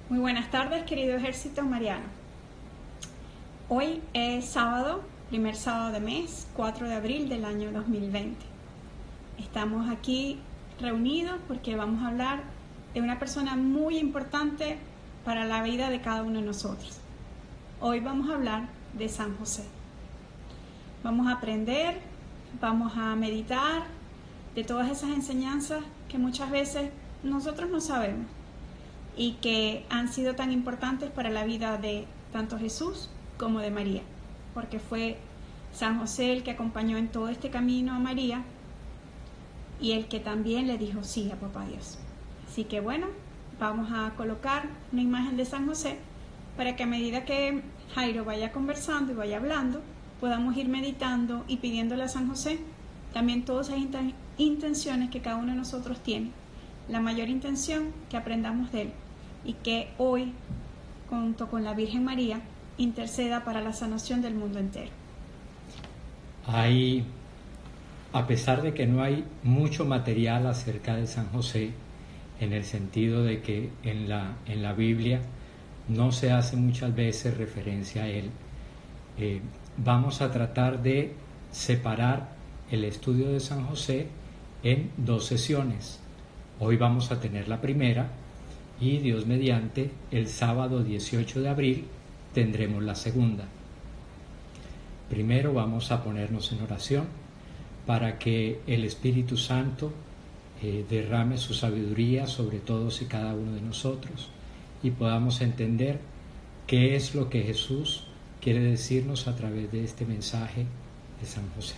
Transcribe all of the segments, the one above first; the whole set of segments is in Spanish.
Muy buenas tardes, querido ejército mariano. Hoy es sábado, primer sábado de mes, 4 de abril del año 2020. Estamos aquí reunidos porque vamos a hablar de una persona muy importante para la vida de cada uno de nosotros. Hoy vamos a hablar de San José. Vamos a aprender, vamos a meditar de todas esas enseñanzas que muchas veces nosotros no sabemos y que han sido tan importantes para la vida de tanto Jesús como de María, porque fue San José el que acompañó en todo este camino a María y el que también le dijo sí a Papá Dios. Así que bueno, vamos a colocar una imagen de San José para que a medida que Jairo vaya conversando y vaya hablando, podamos ir meditando y pidiéndole a San José también todas esas intenciones que cada uno de nosotros tiene. La mayor intención, que aprendamos de él y que hoy, junto con la Virgen María, interceda para la sanación del mundo entero. A pesar de que no hay mucho material acerca de San José, en el sentido de que en la Biblia no se hace muchas veces referencia a él, vamos a tratar de separar el estudio de San José en 2 sesiones. Hoy vamos a tener la primera y Dios mediante el sábado 18 de abril tendremos la segunda. Primero vamos a ponernos en oración para que el Espíritu Santo derrame su sabiduría sobre todos y cada uno de nosotros y podamos entender qué es lo que Jesús quiere decirnos a través de este mensaje de San José.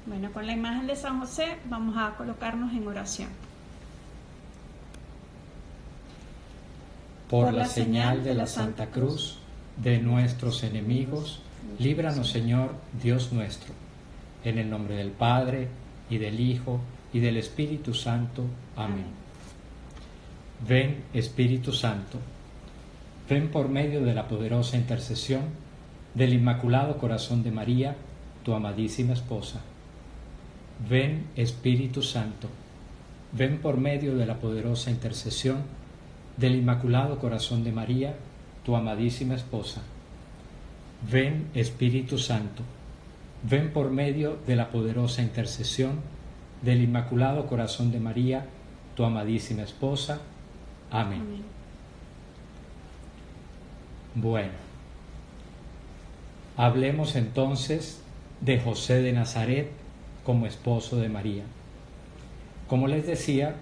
Bueno, con la imagen de San José vamos a colocarnos en oración. Por la señal de la Santa Cruz de nuestros enemigos, líbranos, Señor, Dios nuestro, en el nombre del Padre, y del Hijo, y del Espíritu Santo. Amén. Ven, Espíritu Santo, ven por medio de la poderosa intercesión del Inmaculado Corazón de María, tu amadísima esposa. Ven, Espíritu Santo, ven por medio de la poderosa intercesión del Inmaculado Corazón de María, tu amadísima esposa. Ven, Espíritu Santo, ven por medio de la poderosa intercesión del Inmaculado Corazón de María, tu amadísima esposa. Amén. Amén. Bueno, hablemos entonces de José de Nazaret como esposo de María. Como les decía,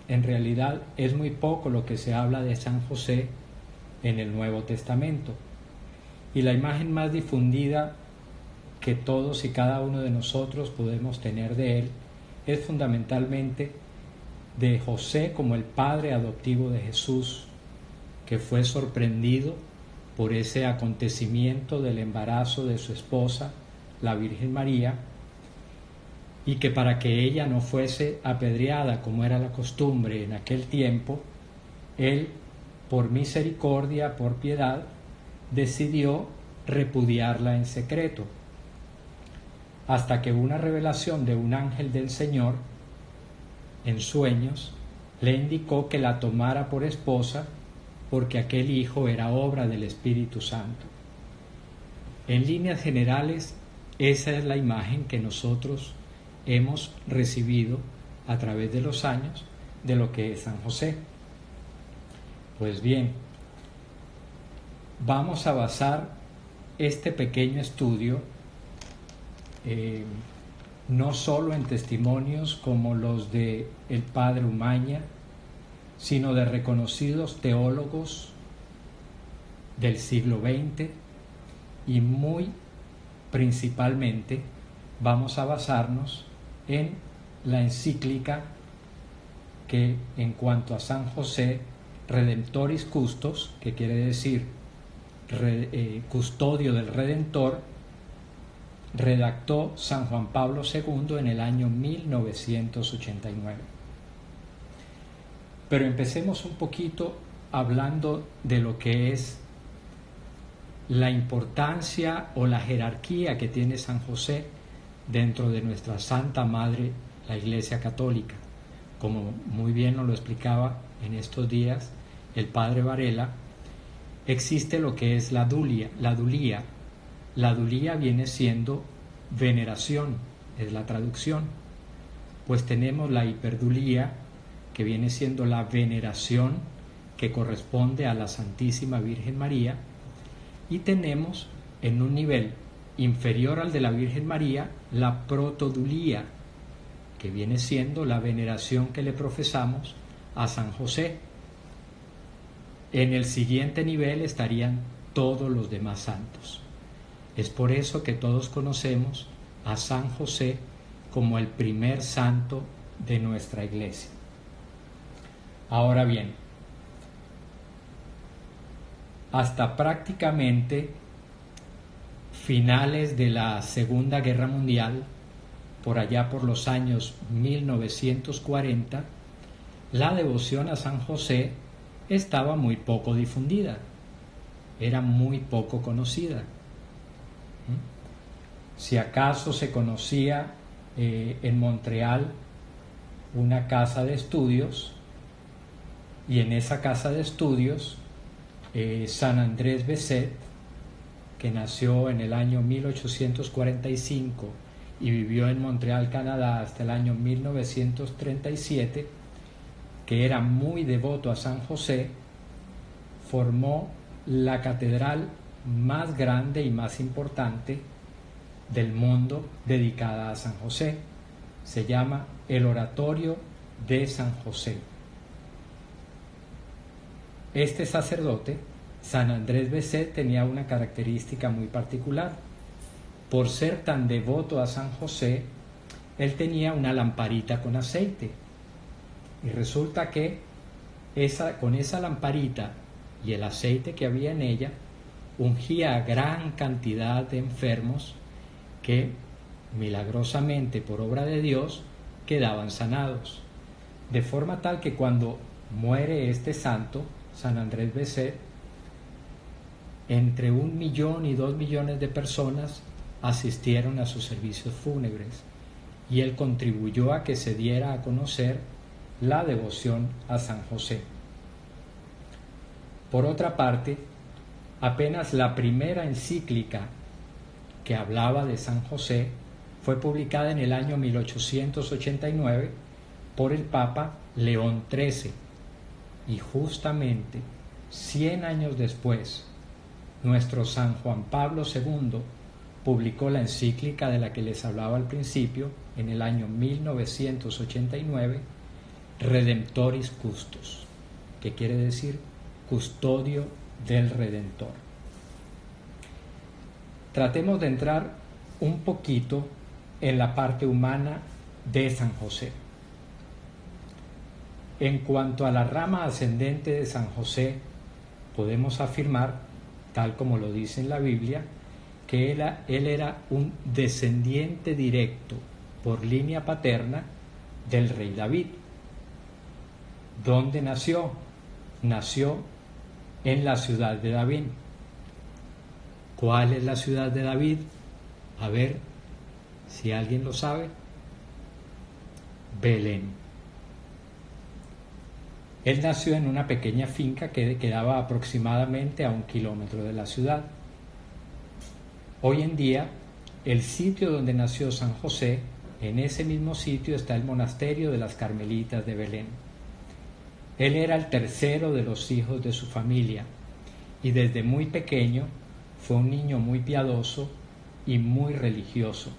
en realidad es muy poco lo que se habla de San José en el Nuevo Testamento. Y la imagen más difundida que todos y cada uno de nosotros podemos tener de él es fundamentalmente de José como el padre adoptivo de Jesús, que fue sorprendido por ese acontecimiento del embarazo de su esposa, la Virgen María, y que para que ella no fuese apedreada como era la costumbre en aquel tiempo, él, por misericordia, por piedad, decidió repudiarla en secreto, hasta que una revelación de un ángel del Señor, en sueños, le indicó que la tomara por esposa, porque aquel hijo era obra del Espíritu Santo. En líneas generales, esa es la imagen que nosotros hemos recibido a través de los años de lo que es San José. Pues bien, vamos a basar este pequeño estudio no solo en testimonios como los de el padre Umaña, sino de reconocidos teólogos del siglo XX y muy principalmente vamos a basarnos en la encíclica que, en cuanto a San José, Redemptoris Custos, que quiere decir custodio del Redentor, redactó San Juan Pablo II en el año 1989. Pero empecemos un poquito hablando de lo que es la importancia o la jerarquía que tiene San José dentro de nuestra Santa Madre, la Iglesia Católica. Como muy bien nos lo explicaba en estos días el padre Varela, existe lo que es la dulia. La dulía viene siendo veneración, es la traducción. Pues tenemos la hiperdulía, que viene siendo la veneración que corresponde a la Santísima Virgen María, y tenemos en un nivel inferior al de la Virgen María la protodulía, que viene siendo la veneración que le profesamos a San José. En el siguiente nivel estarían todos los demás santos. Es por eso que todos conocemos a San José como el primer santo de nuestra iglesia. Ahora bien, hasta prácticamente finales de la Segunda Guerra Mundial, por allá por los años 1940, la devoción a San José estaba muy poco difundida, era muy poco conocida. Si acaso se conocía en Montreal una casa de estudios, y en esa casa de estudios San Andrés Bessette, que nació en el año 1845 y vivió en Montreal, Canadá, hasta el año 1937, que era muy devoto a San José, formó la catedral más grande y más importante del mundo dedicada a San José. Se llama el Oratorio de San José. Este sacerdote, San Andrés Bessette, tenía una característica muy particular. Por ser tan devoto a San José, él tenía una lamparita con aceite. Y resulta que con esa lamparita y el aceite que había en ella, ungía a gran cantidad de enfermos que, milagrosamente por obra de Dios, quedaban sanados. De forma tal que cuando muere este santo, San Andrés Bessette, entre 1 millón y 2 millones de personas asistieron a sus servicios fúnebres, y él contribuyó a que se diera a conocer la devoción a San José. Por otra parte, apenas la primera encíclica que hablaba de San José fue publicada en el año 1889 por el Papa León XIII, y justamente 100 años después, nuestro San Juan Pablo II publicó la encíclica de la que les hablaba al principio, en el año 1989, Redemptoris Custos, que quiere decir custodio del Redentor. Tratemos de entrar un poquito en la parte humana de San José. En cuanto a la rama ascendente de San José, podemos afirmar, tal como lo dice en la Biblia, que él era un descendiente directo por línea paterna del rey David. ¿Dónde nació? Nació en la ciudad de David. ¿Cuál es la ciudad de David? A ver si alguien lo sabe. Belén. Él nació en una pequeña finca que quedaba aproximadamente a 1 kilómetro de la ciudad. Hoy en día, el sitio donde nació San José, en ese mismo sitio está el monasterio de las Carmelitas de Belén. Él era el tercero de los hijos de su familia, y desde muy pequeño fue un niño muy piadoso y muy religioso.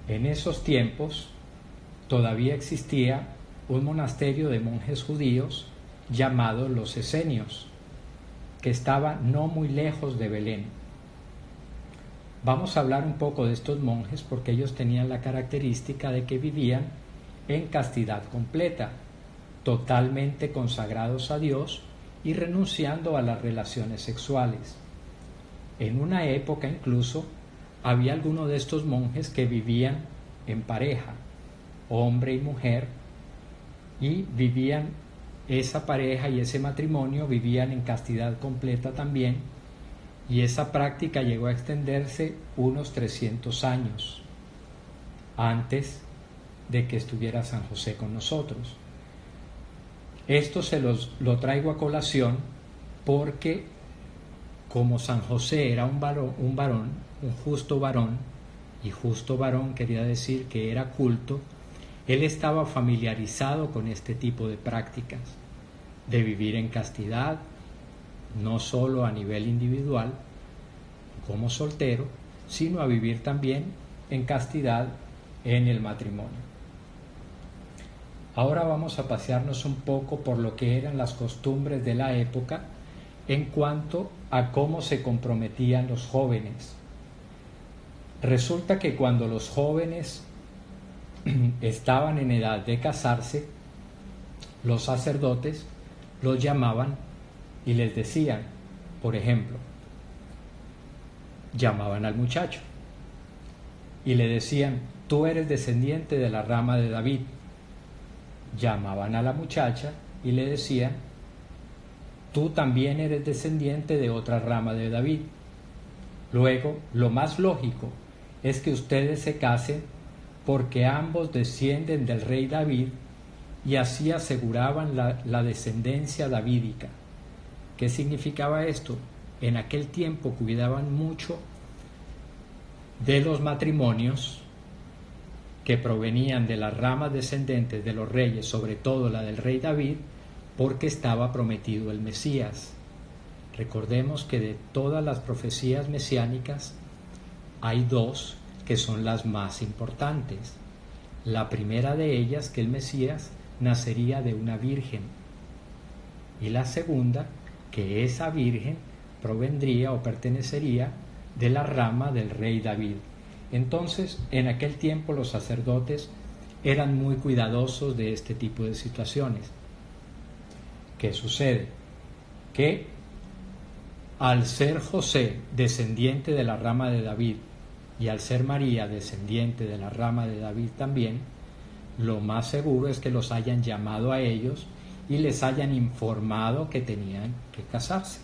En esos tiempos todavía existía un monasterio de monjes judíos llamado los Esenios, que estaba no muy lejos de Belén. Vamos a hablar un poco de estos monjes porque ellos tenían la característica de que vivían en castidad completa, totalmente consagrados a Dios y renunciando a las relaciones sexuales. En una época incluso había algunos de estos monjes que vivían en pareja, hombre y mujer, y vivían esa pareja y ese matrimonio, vivían en castidad completa también, y esa práctica llegó a extenderse unos 300 años antes de que estuviera San José con nosotros. Esto lo traigo a colación porque como San José era un justo varón, y justo varón quería decir que era culto, él estaba familiarizado con este tipo de prácticas, de vivir en castidad, no solo a nivel individual, como soltero, sino a vivir también en castidad en el matrimonio. Ahora vamos a pasearnos un poco por lo que eran las costumbres de la época en cuanto a cómo se comprometían los jóvenes. Resulta que cuando los jóvenes estaban en edad de casarse, los sacerdotes los llamaban y les decían, por ejemplo, llamaban al muchacho y le decían: tú eres descendiente de la rama de David. Llamaban a la muchacha y le decían: tú también eres descendiente de otra rama de David. Luego, lo más lógico es que ustedes se casen porque ambos descienden del rey David, y así aseguraban la descendencia davídica. ¿Qué significaba esto? En aquel tiempo cuidaban mucho de los matrimonios que provenían de las ramas descendentes de los reyes, sobre todo la del rey David, porque estaba prometido el Mesías. Recordemos que de todas las profecías mesiánicas hay dos que son las más importantes. La primera de ellas, que el Mesías nacería de una virgen, y la segunda, que esa virgen provendría o pertenecería de la rama del rey David. Entonces, en aquel tiempo los sacerdotes eran muy cuidadosos de este tipo de situaciones. ¿Qué sucede? Que al ser José descendiente de la rama de David y al ser María descendiente de la rama de David también, lo más seguro es que los hayan llamado a ellos y les hayan informado que tenían que casarse.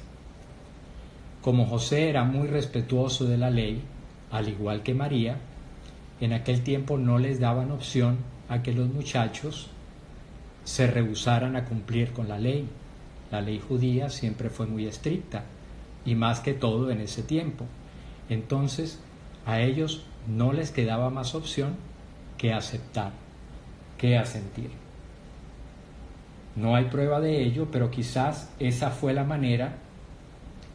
Como José era muy respetuoso de la ley, al igual que María, en aquel tiempo no les daban opción a que los muchachos se rehusaran a cumplir con la ley. La ley judía siempre fue muy estricta, y más que todo en ese tiempo. Entonces, a ellos no les quedaba más opción que aceptar, que asentir. No hay prueba de ello, pero quizás esa fue la manera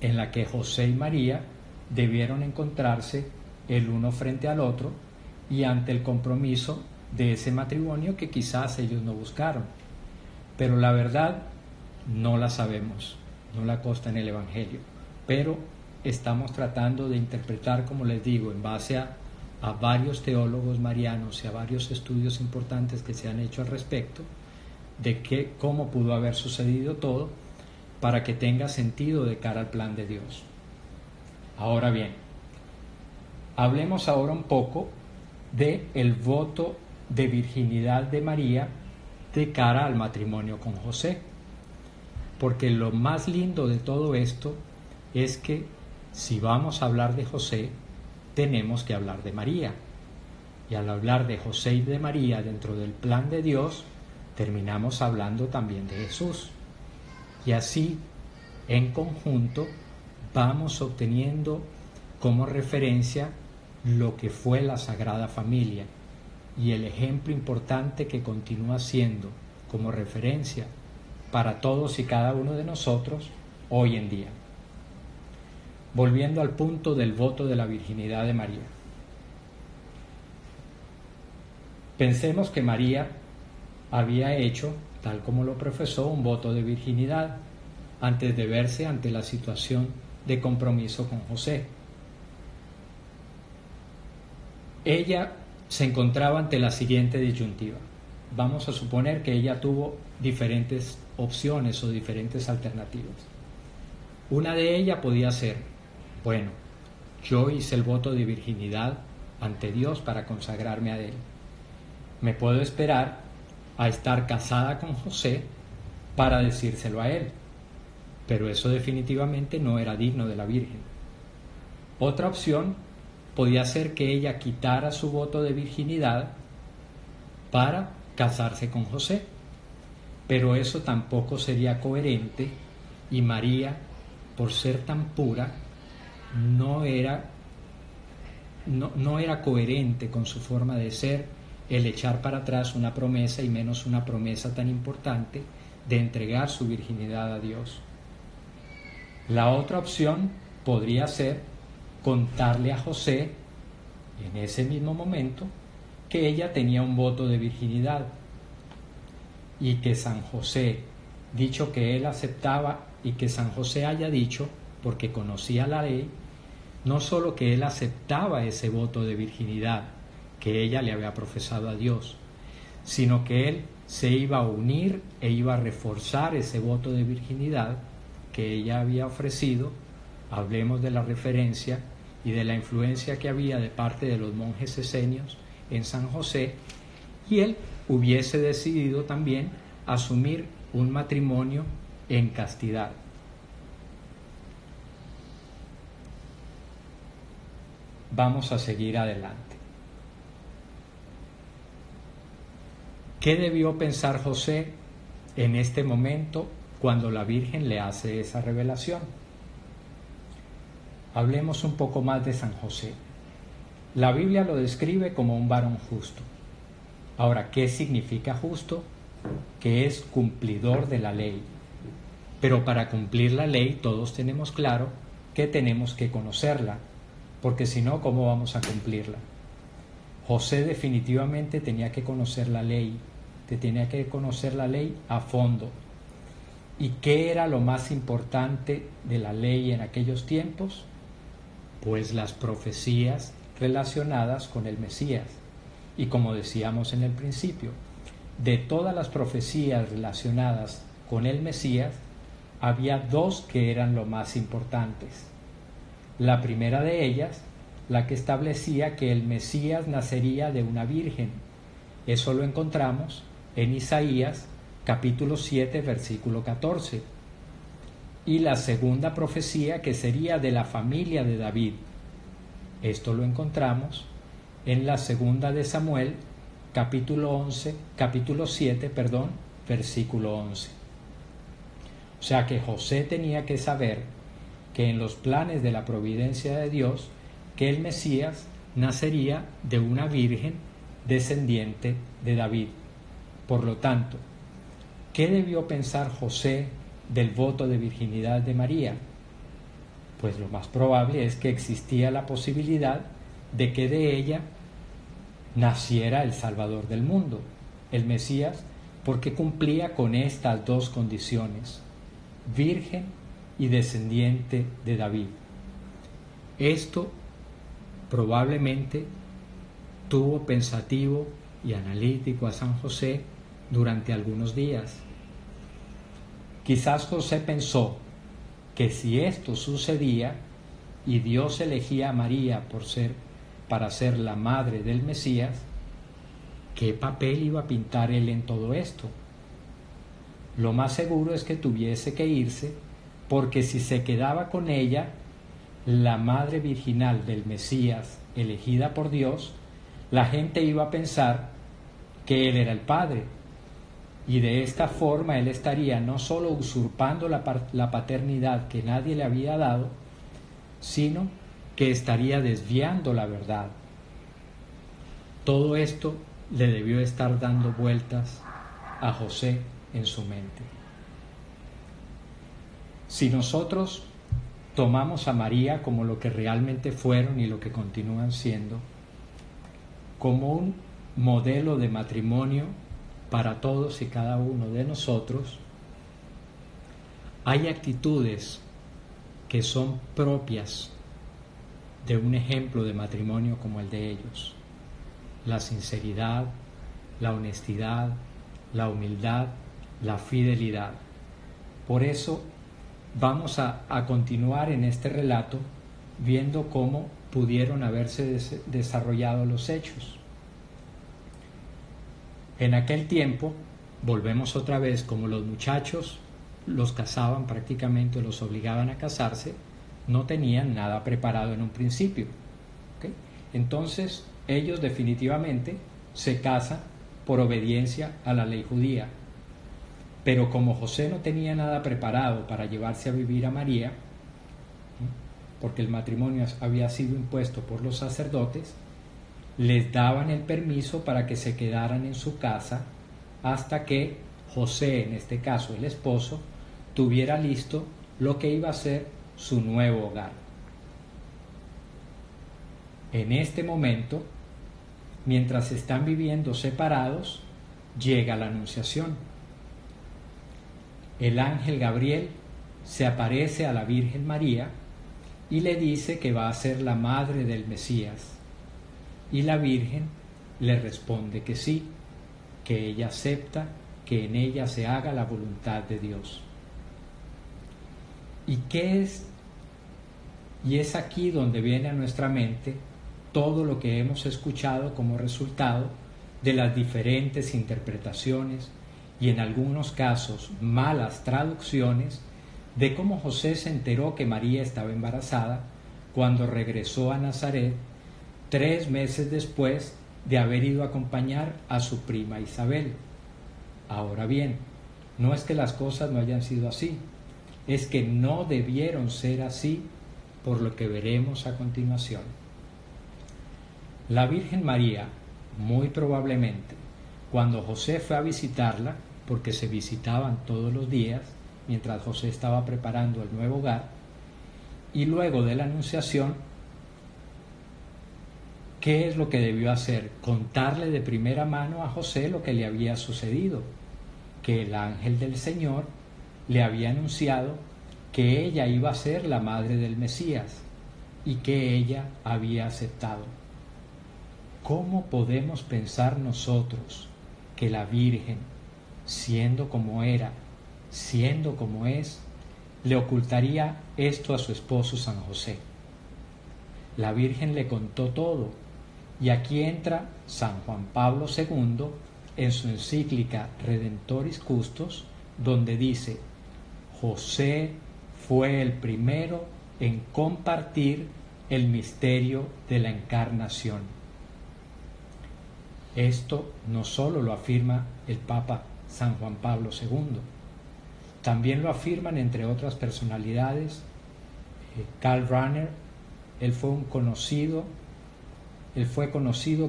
en la que José y María debieron encontrarse el uno frente al otro y ante el compromiso de ese matrimonio que quizás ellos no buscaron. Pero la verdad no la sabemos, no la consta en el Evangelio, pero estamos tratando de interpretar, como les digo, en base a varios teólogos marianos y a varios estudios importantes que se han hecho al respecto, de cómo pudo haber sucedido todo, para que tenga sentido de cara al plan de Dios. Ahora bien, hablemos ahora un poco del voto de virginidad de María de cara al matrimonio con José, porque lo más lindo de todo esto es que si vamos a hablar de José, tenemos que hablar de María, y al hablar de José y de María dentro del plan de Dios, terminamos hablando también de Jesús. Y así, en conjunto, vamos obteniendo como referencia lo que fue la Sagrada Familia y el ejemplo importante que continúa siendo como referencia para todos y cada uno de nosotros hoy en día. Volviendo al punto del voto de la virginidad de María. Pensemos que María había hecho, tal como lo profesó, un voto de virginidad antes de verse ante la situación de compromiso con José. Ella se encontraba ante la siguiente disyuntiva. Vamos a suponer que ella tuvo diferentes opciones o diferentes alternativas. Una de ellas podía ser: bueno, yo hice el voto de virginidad ante Dios para consagrarme a Él. Me puedo esperar a estar casada con José para decírselo a Él, pero eso definitivamente no era digno de la Virgen. Otra opción podía ser que ella quitara su voto de virginidad para casarse con José, pero eso tampoco sería coherente, y María, por ser tan pura, no era coherente con su forma de ser el echar para atrás una promesa, y menos una promesa tan importante de entregar su virginidad a Dios. La otra opción podría ser contarle a José en ese mismo momento que ella tenía un voto de virginidad y que San José, dicho que él aceptaba, y que San José haya dicho, porque conocía la ley, no solo que él aceptaba ese voto de virginidad que ella le había profesado a Dios, sino que él se iba a unir e iba a reforzar ese voto de virginidad que ella había ofrecido. Hablemos de la referencia y de la influencia que había de parte de los monjes esenios en San José, y él hubiese decidido también asumir un matrimonio en castidad. Vamos a seguir adelante. ¿Qué debió pensar José en este momento cuando la Virgen le hace esa revelación? Hablemos un poco más de San José. La Biblia lo describe como un varón justo. Ahora, ¿qué significa justo? Que es cumplidor de la ley. Pero para cumplir la ley todos tenemos claro que tenemos que conocerla, porque si no, ¿cómo vamos a cumplirla? José definitivamente tenía que conocer la ley, tenía que conocer la ley a fondo. ¿Y qué era lo más importante de la ley en aquellos tiempos? Pues las profecías relacionadas con el Mesías. Y como decíamos en el principio, de todas las profecías relacionadas con el Mesías, había dos que eran lo más importantes. La primera de ellas, la que establecía que el Mesías nacería de una virgen. Eso lo encontramos en Isaías capítulo 7, versículo 14. Y la segunda profecía, que sería de la familia de David. Esto lo encontramos en la segunda de Samuel capítulo 7, versículo 11. O sea que José tenía que saber que en los planes de la providencia de Dios, que el Mesías nacería de una virgen descendiente de David. Por lo tanto, ¿qué debió pensar José del voto de virginidad de María? Pues lo más probable es que existía la posibilidad de que de ella naciera el Salvador del mundo, el Mesías, porque cumplía con estas dos condiciones: virgen y descendiente de David. Esto probablemente tuvo pensativo y analítico a San José durante algunos días. Quizás José pensó que si esto sucedía y Dios elegía a María para ser la madre del Mesías, ¿qué papel iba a pintar él en todo esto? Lo más seguro es que tuviese que irse, porque si se quedaba con ella, la madre virginal del Mesías elegida por Dios, la gente iba a pensar que él era el padre, y de esta forma él estaría no solo usurpando la paternidad que nadie le había dado, sino que estaría desviando la verdad. Todo esto le debió estar dando vueltas a José en su mente. Si nosotros tomamos a María como lo que realmente fueron y lo que continúan siendo, como un modelo de matrimonio para todos y cada uno de nosotros, hay actitudes que son propias de un ejemplo de matrimonio como el de ellos: la sinceridad, la honestidad, la humildad, la fidelidad. Por eso vamos a continuar en este relato viendo cómo pudieron haberse desarrollado los hechos. En aquel tiempo, volvemos otra vez, como los muchachos los casaban prácticamente, los obligaban a casarse, no tenían nada preparado en un principio. ¿Okay? Entonces, ellos definitivamente se casan por obediencia a la ley judía. Pero como José no tenía nada preparado para llevarse a vivir a María, porque el matrimonio había sido impuesto por los sacerdotes, les daban el permiso para que se quedaran en su casa hasta que José, en este caso el esposo, tuviera listo lo que iba a ser su nuevo hogar. En este momento, mientras están viviendo separados, llega la Anunciación. El ángel Gabriel se aparece a la Virgen María y le dice que va a ser la madre del Mesías. Y la Virgen le responde que sí, que ella acepta que en ella se haga la voluntad de Dios. ¿Y qué es? Y es aquí donde viene a nuestra mente todo lo que hemos escuchado como resultado de las diferentes interpretaciones y en algunos casos malas traducciones de cómo José se enteró que María estaba embarazada cuando regresó a Nazaret 3 meses después de haber ido a acompañar a su prima Isabel. Ahora bien, no es que las cosas no hayan sido así, es que no debieron ser así, por lo que veremos a continuación. La Virgen María, muy probablemente, cuando José fue a visitarla, porque se visitaban todos los días, mientras José estaba preparando el nuevo hogar, y luego de la Anunciación, ¿qué es lo que debió hacer? Contarle de primera mano a José lo que le había sucedido, que el ángel del Señor le había anunciado que ella iba a ser la madre del Mesías y que ella había aceptado. ¿Cómo podemos pensar nosotros que la Virgen, siendo como era, siendo como es, le ocultaría esto a su esposo San José? La Virgen le contó todo, y aquí entra San Juan Pablo II en su encíclica Redemptoris Custos, donde dice: José fue el primero en compartir el misterio de la encarnación. Esto no solo lo afirma el Papa San Juan Pablo II, también lo afirman, entre otras personalidades, Karl Rahner. Él fue conocido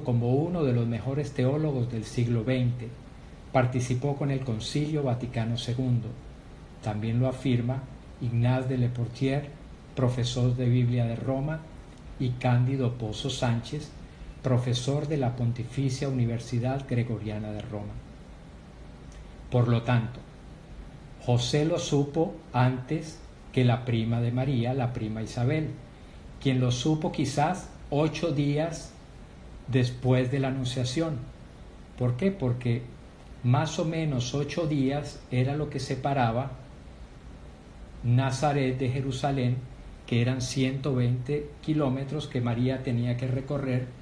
como uno de los mejores teólogos del siglo XX. Participó con el Concilio Vaticano II. También lo afirma Ignace de Leportier, profesor de Biblia de Roma, y Cándido Pozo Sánchez, profesor de la Pontificia Universidad Gregoriana de Roma. Por lo tanto, José lo supo antes que la prima de María, la prima Isabel, quien lo supo quizás 8 días después de la Anunciación. ¿Por qué? Porque más o menos 8 días era lo que separaba Nazaret de Jerusalén, que eran 120 kilómetros que María tenía que recorrer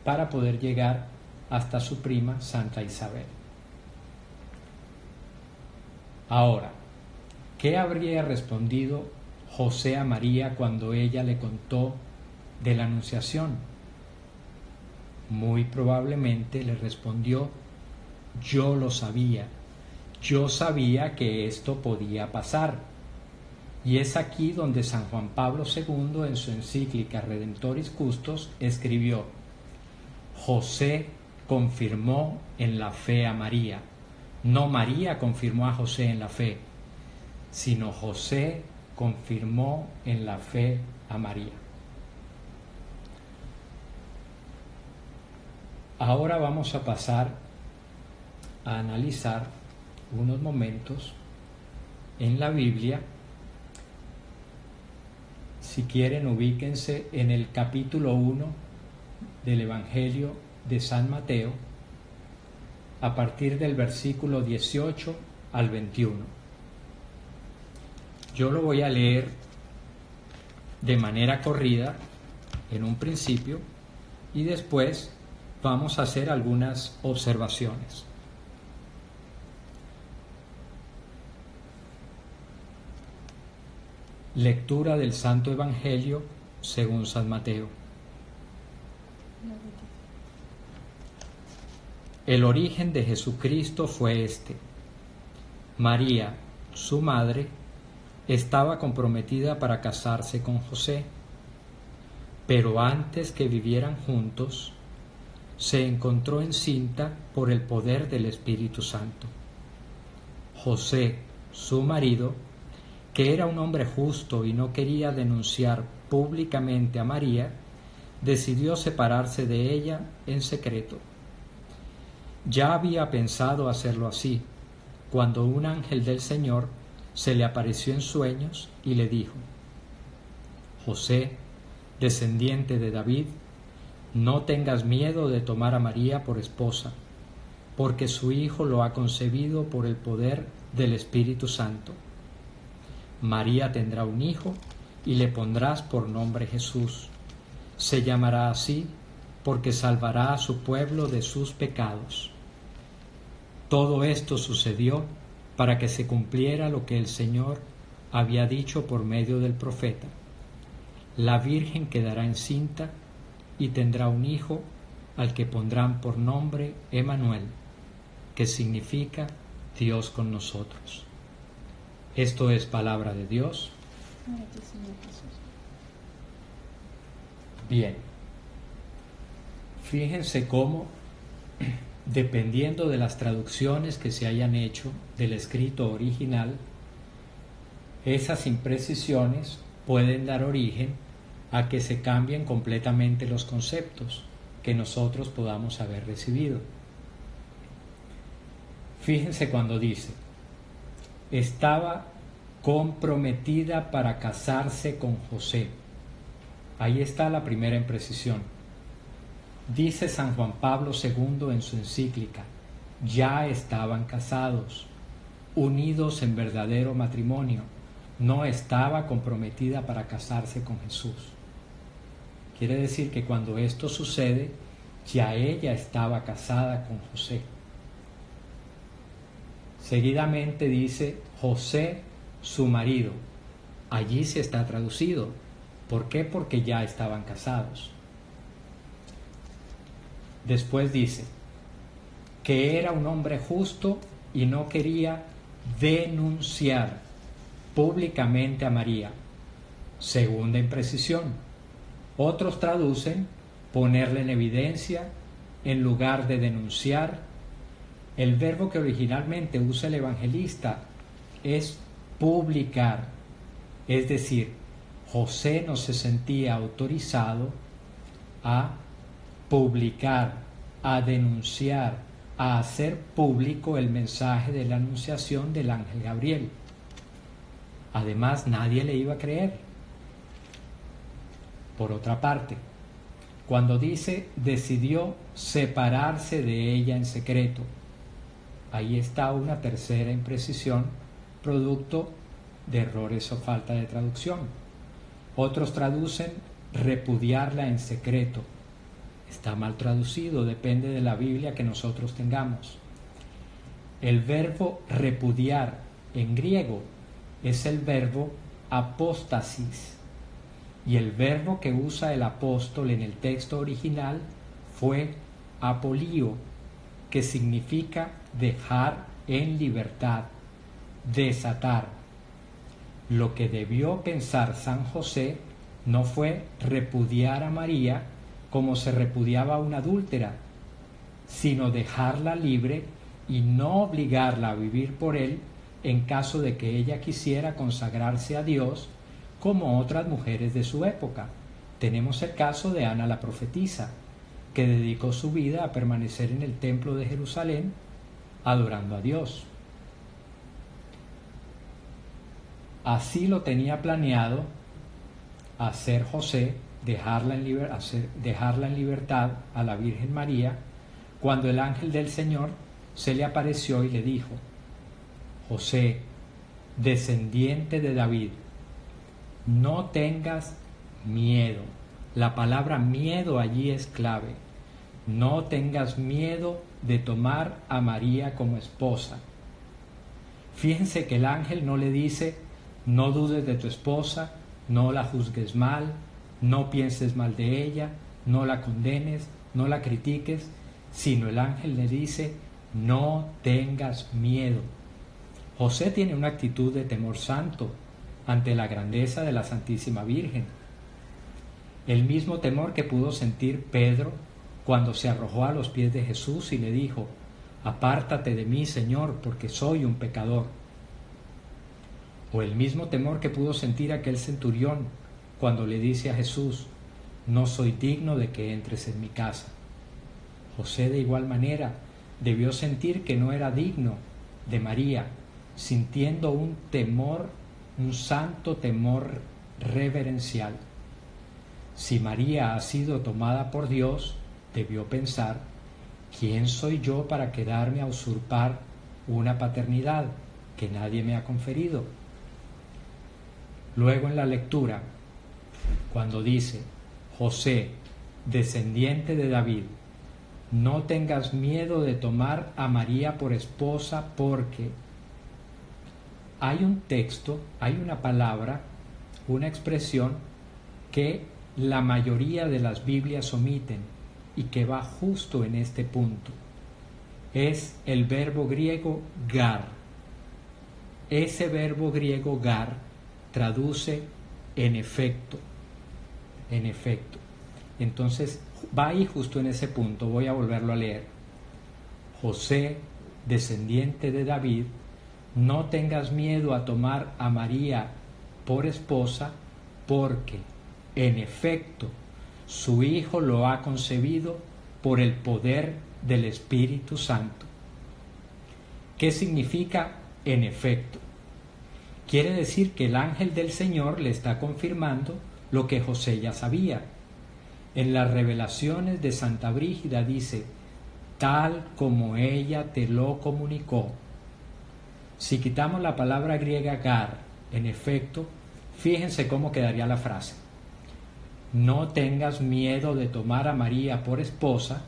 para poder llegar hasta su prima Santa Isabel. Ahora, ¿qué habría respondido José a María cuando ella le contó de la Anunciación? Muy probablemente le respondió: yo lo sabía, yo sabía que esto podía pasar. Y es aquí donde San Juan Pablo II, en su encíclica Redemptoris Custos, escribió: José confirmó en la fe a María. No María confirmó a José en la fe, sino José confirmó en la fe a María. Ahora vamos a pasar a analizar unos momentos en la Biblia. Si quieren, ubíquense en el capítulo 1 del Evangelio de San Mateo, a partir del versículo 18 al 21. Yo lo voy a leer de manera corrida en un principio y después vamos a hacer algunas observaciones. Lectura del Santo Evangelio según San Mateo. El origen de Jesucristo fue este. María, su madre, estaba comprometida para casarse con José, pero antes que vivieran juntos, se encontró encinta por el poder del Espíritu Santo. José, su marido, que era un hombre justo y no quería denunciar públicamente a María, decidió separarse de ella en secreto. Ya había pensado hacerlo así, cuando un ángel del Señor se le apareció en sueños y le dijo: José, descendiente de David, no tengas miedo de tomar a María por esposa, porque su hijo lo ha concebido por el poder del Espíritu Santo. María tendrá un hijo y le pondrás por nombre Jesús. Se llamará así porque salvará a su pueblo de sus pecados. Todo esto sucedió para que se cumpliera lo que el Señor había dicho por medio del profeta: la Virgen quedará encinta y tendrá un hijo al que pondrán por nombre Emmanuel, que significa Dios con nosotros. Esto es palabra de Dios. Gloria a ti, Señor Jesús. Bien, fíjense cómo, dependiendo de las traducciones que se hayan hecho del escrito original, esas imprecisiones pueden dar origen a que se cambien completamente los conceptos que nosotros podamos haber recibido. Fíjense cuando dice: estaba comprometida para casarse con José. Ahí está la primera imprecisión. Dice San Juan Pablo II en su encíclica: ya estaban casados, unidos en verdadero matrimonio. No estaba comprometida para casarse con Jesús. Quiere decir que cuando esto sucede, ya ella estaba casada con José. Seguidamente dice José, su marido. Allí se está traducido. ¿Por qué? Porque ya estaban casados. Después dice que era un hombre justo y no quería denunciar públicamente a María. Segunda imprecisión. Otros traducen ponerle en evidencia en lugar de denunciar. El verbo que originalmente usa el evangelista es publicar, es decir, José no se sentía autorizado a publicar, a denunciar, a hacer público el mensaje de la anunciación del ángel Gabriel. Además, nadie le iba a creer. Por otra parte, cuando dice decidió separarse de ella en secreto, ahí está una tercera imprecisión, producto de errores o falta de traducción. Otros traducen repudiarla en secreto. Está mal traducido, depende de la Biblia que nosotros tengamos. El verbo repudiar en griego es el verbo apóstasis, y el verbo que usa el apóstol en el texto original fue apolío, que significa dejar en libertad, desatar. Lo que debió pensar San José no fue repudiar a María como se repudiaba a una adúltera, sino dejarla libre y no obligarla a vivir por él en caso de que ella quisiera consagrarse a Dios como otras mujeres de su época. Tenemos el caso de Ana la profetisa, que dedicó su vida a permanecer en el templo de Jerusalén adorando a Dios. Así lo tenía planeado hacer José, dejarla en libertad a la Virgen María, cuando el ángel del Señor se le apareció y le dijo: José, descendiente de David, no tengas miedo. La palabra miedo allí es clave. No tengas miedo de tomar a María como esposa. Fíjense que el ángel no le dice: no dudes de tu esposa, no la juzgues mal, no pienses mal de ella, no la condenes, no la critiques, sino el ángel le dice: no tengas miedo. José tiene una actitud de temor santo ante la grandeza de la Santísima Virgen. El mismo temor que pudo sentir Pedro cuando se arrojó a los pies de Jesús y le dijo: «Apártate de mí, Señor, porque soy un pecador». O el mismo temor que pudo sentir aquel centurión cuando le dice a Jesús: «No soy digno de que entres en mi casa». José de igual manera debió sentir que no era digno de María, sintiendo un temor, un santo temor reverencial. Si María ha sido tomada por Dios, debió pensar: ¿quién soy yo para quedarme a usurpar una paternidad que nadie me ha conferido? Luego en la lectura, cuando dice: José, descendiente de David, no tengas miedo de tomar a María por esposa, porque hay un texto, hay una palabra, una expresión que la mayoría de las Biblias omiten y que va justo en este punto. Es el verbo griego gar. Ese verbo griego gar traduce en efecto. En efecto. Entonces va ahí justo en ese punto. Voy a volverlo a leer. José, descendiente de David, no tengas miedo a tomar a María por esposa, porque en efecto su Hijo lo ha concebido por el poder del Espíritu Santo. ¿Qué significa en efecto? Quiere decir que el ángel del Señor le está confirmando lo que José ya sabía. En las revelaciones de Santa Brígida dice: tal como ella te lo comunicó. Si quitamos la palabra griega gar, en efecto, fíjense cómo quedaría la frase: no tengas miedo de tomar a María por esposa,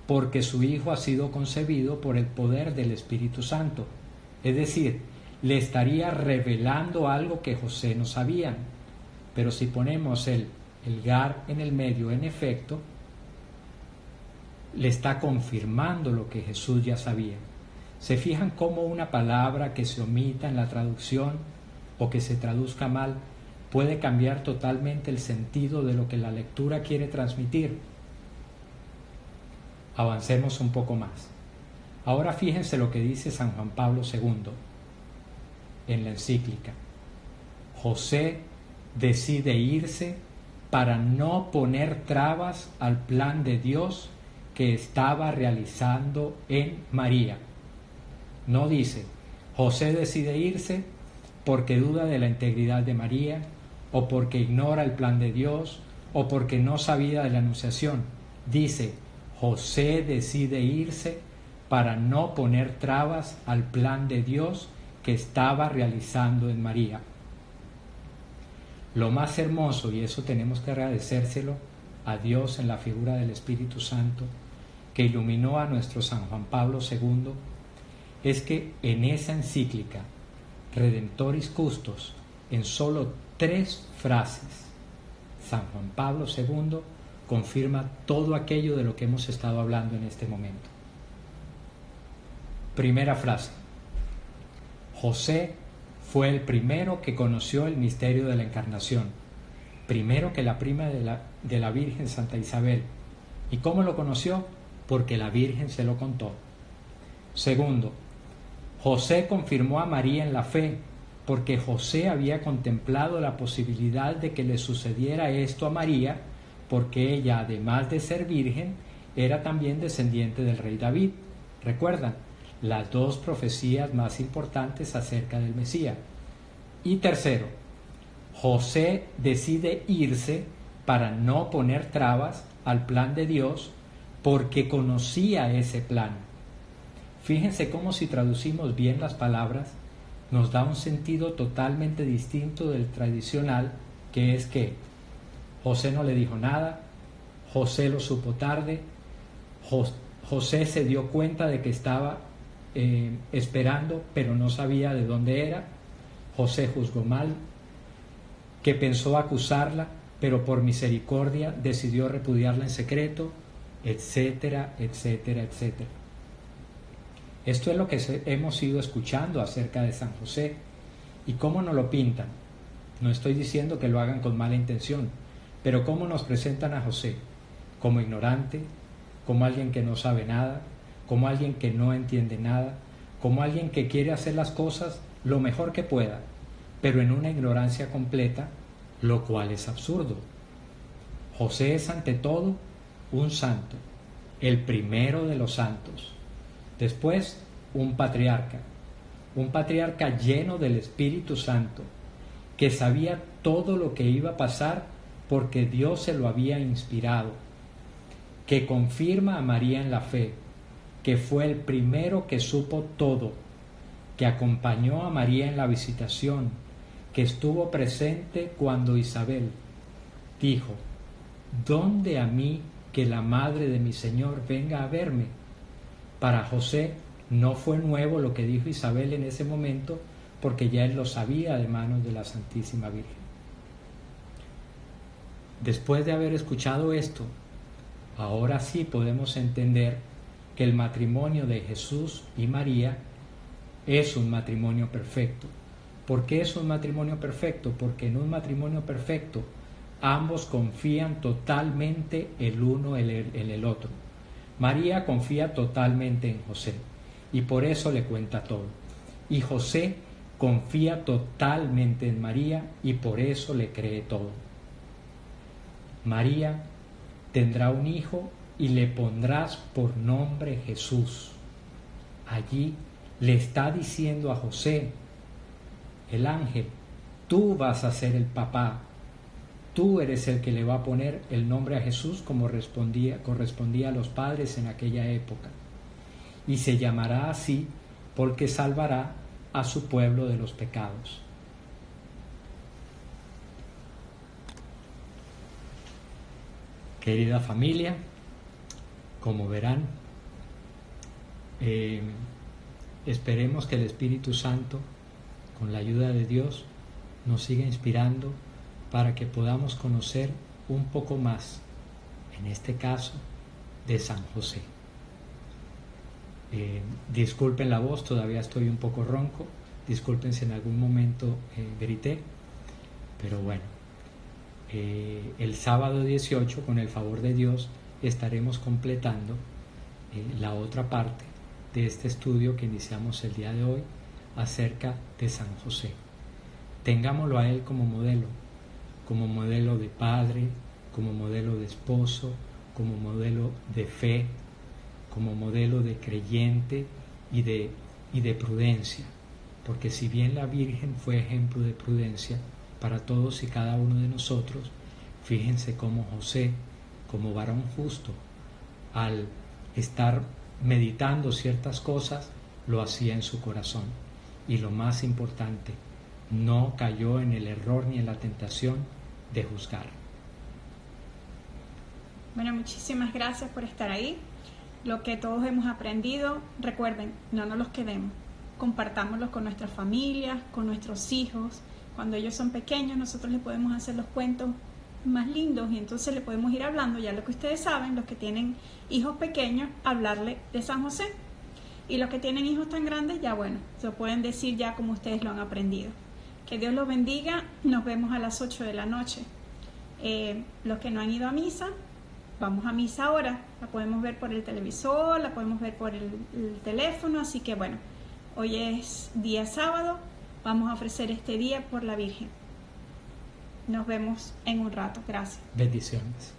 porque su Hijo ha sido concebido por el poder del Espíritu Santo. Es decir, le estaría revelando algo que José no sabía. Pero si ponemos el gar en el medio, en efecto, le está confirmando lo que Jesús ya sabía. ¿Se fijan cómo una palabra que se omita en la traducción o que se traduzca mal puede cambiar totalmente el sentido de lo que la lectura quiere transmitir? Avancemos un poco más. Ahora fíjense lo que dice San Juan Pablo II en la encíclica. José decide irse para no poner trabas al plan de Dios que estaba realizando en María. No dice: José decide irse porque duda de la integridad de María, o porque ignora el plan de Dios, o porque no sabía de la anunciación. Dice: José decide irse para no poner trabas al plan de Dios que estaba realizando en María. Lo más hermoso, y eso tenemos que agradecérselo a Dios en la figura del Espíritu Santo, que iluminó a nuestro San Juan Pablo II, es que en esa encíclica, Redemptoris Custos, en solo 3 frases, San Juan Pablo II confirma todo aquello de lo que hemos estado hablando en este momento. Primera frase: José fue el primero que conoció el misterio de la Encarnación, primero que la prima de la Virgen Santa Isabel. ¿Y cómo lo conoció? Porque la Virgen se lo contó. Segundo, José confirmó a María en la fe, porque José había contemplado la posibilidad de que le sucediera esto a María, porque ella, además de ser virgen, era también descendiente del rey David. ¿Recuerdan? Las 2 profecías más importantes acerca del Mesías. Y tercero, José decide irse para no poner trabas al plan de Dios, porque conocía ese plan. Fíjense cómo, si traducimos bien las palabras, nos da un sentido totalmente distinto del tradicional, que es que José no le dijo nada, José lo supo tarde, José se dio cuenta de que estaba esperando, pero no sabía de dónde era. José juzgó mal, que pensó acusarla, pero por misericordia decidió repudiarla en secreto, etcétera, etcétera, etcétera. Esto es lo que hemos ido escuchando acerca de San José. ¿Y cómo nos lo pintan? No estoy diciendo que lo hagan con mala intención, pero ¿cómo nos presentan a José? Como ignorante, como alguien que no sabe nada, como alguien que no entiende nada, como alguien que quiere hacer las cosas lo mejor que pueda, pero en una ignorancia completa, lo cual es absurdo. José es ante todo un santo, el primero de los santos. Después, un patriarca lleno del Espíritu Santo, que sabía todo lo que iba a pasar porque Dios se lo había inspirado, que confirma a María en la fe, que fue el primero que supo todo, que acompañó a María en la visitación, que estuvo presente cuando Isabel dijo: ¿dónde a mí que la madre de mi Señor venga a verme? Para José no fue nuevo lo que dijo Isabel en ese momento, porque ya él lo sabía de manos de la Santísima Virgen. Después de haber escuchado esto, ahora sí podemos entender que el matrimonio de Jesús y María es un matrimonio perfecto. ¿Por qué es un matrimonio perfecto? Porque en un matrimonio perfecto ambos confían totalmente el uno en el otro. María confía totalmente en José y por eso le cuenta todo. Y José confía totalmente en María y por eso le cree todo. María tendrá un hijo y le pondrás por nombre Jesús. Allí le está diciendo a José, el ángel: tú vas a ser el papá, tú eres el que le va a poner el nombre a Jesús como correspondía a los padres en aquella época. Y se llamará así porque salvará a su pueblo de los pecados. Querida familia, como verán, esperemos que el Espíritu Santo, con la ayuda de Dios, nos siga inspirando para que podamos conocer un poco más, en este caso, de San José. Disculpen la voz, todavía estoy un poco ronco, disculpen si en algún momento grité, pero bueno, el sábado 18, con el favor de Dios, estaremos completando la otra parte de este estudio que iniciamos el día de hoy acerca de San José. Tengámoslo a él como modelo de padre, como modelo de esposo, como modelo de fe, como modelo de creyente y de prudencia, porque si bien la Virgen fue ejemplo de prudencia para todos y cada uno de nosotros, fíjense cómo José, como varón justo, al estar meditando ciertas cosas, lo hacía en su corazón. Y lo más importante, no cayó en el error ni en la tentación de juzgar. Bueno, muchísimas gracias por estar ahí. Lo que todos hemos aprendido, recuerden, no nos los quedemos. Compartámoslos con nuestras familias, con nuestros hijos. Cuando ellos son pequeños, nosotros les podemos hacer los cuentos más lindos y entonces le podemos ir hablando, ya lo que ustedes saben, los que tienen hijos pequeños, hablarle de San José. Y los que tienen hijos tan grandes, ya bueno, se lo pueden decir ya como ustedes lo han aprendido. Que Dios los bendiga. Nos vemos a las 8 de la noche. Los que no han ido a misa, vamos a misa ahora. La podemos ver por el televisor, la podemos ver por el teléfono. Así que bueno, hoy es día sábado. Vamos a ofrecer este día por la Virgen. Nos vemos en un rato. Gracias. Bendiciones.